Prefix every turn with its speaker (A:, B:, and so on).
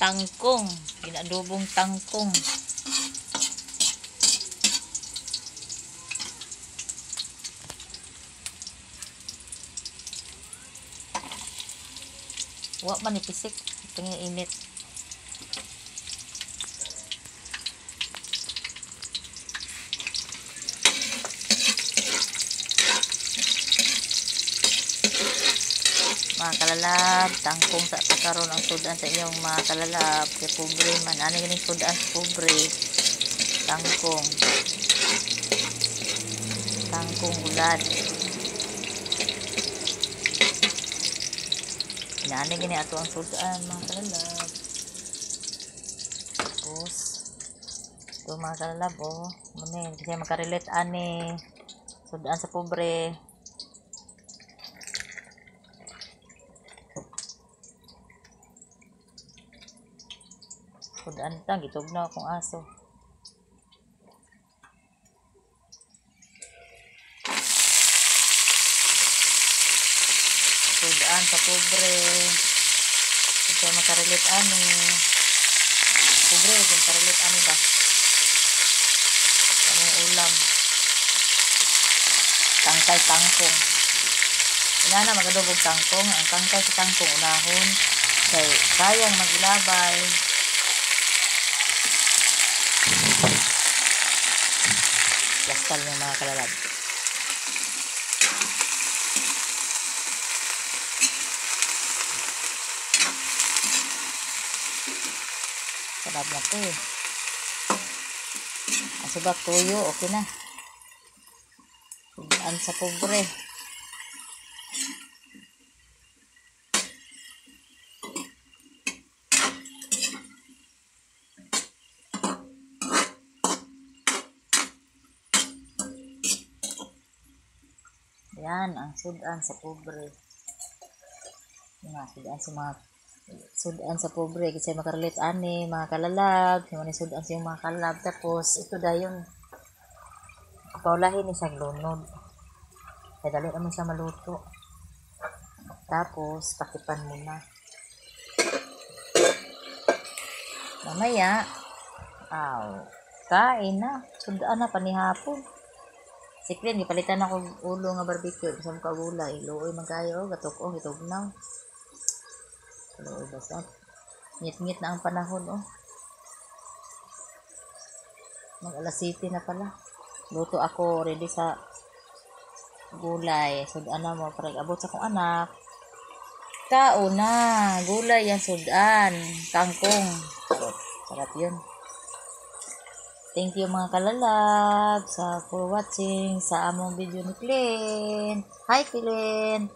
A: tangkong. Ginadobong tangkong. Wa man ipisik. Ito nga init. Mga kalalab, tangkong sa pagkaroon ang sudan sa inyong mga kalalab. Kaya pobre man. Ano ganing sudan sa pobre? Tangkong. Tangkong gulad. Ano gini ato ang sudan mga kalalab. Tapos, ito mga kalalab oh. Muna kasi makarelate ani. Sudan sa pobre. Sudan ta, gitog na akong aso. Sudan sa pobre. Ito makarelate ani. Pobre, kung karelate ani ba? Anong ulam? Tangkay tangkong. Inana magadobog tangkong. Ang tangkay sa tangkong unahon. Kay sayang magilabay. Lastal ng mga kalalab. Sarap na ito eh. Ang subak tuyo, okay na. Sudan sa pobre. Yan ang sudan sa pobre. Sudan sa pobre kasi makarelate ani mga kalalab. Yung sudan sa yung mga kalalab. Tapos ito dayon. Paulahin ni siyang lunod. Kaya dali naman siya maluto. Tapos pakipan muna. Mamaya, kain na. Sudan na panihapon. Sikrin, ipalitan ako ulo nga barbecue. Gusto mo kagulay. Luoy magkayo. Gatok o, hitugnaw. Luoy basta. Ngit-ngit na ang panahon o. Mag-alas 7 na pala. Luto ako. Ready sa gulay. Sudan na mo. Parang abot sa kong anak. Kao na. Gulay yan sudan. Kangkong. Sarap yun. Thank you mga kalalab for watching sa among video ni Clint. Hi Clint!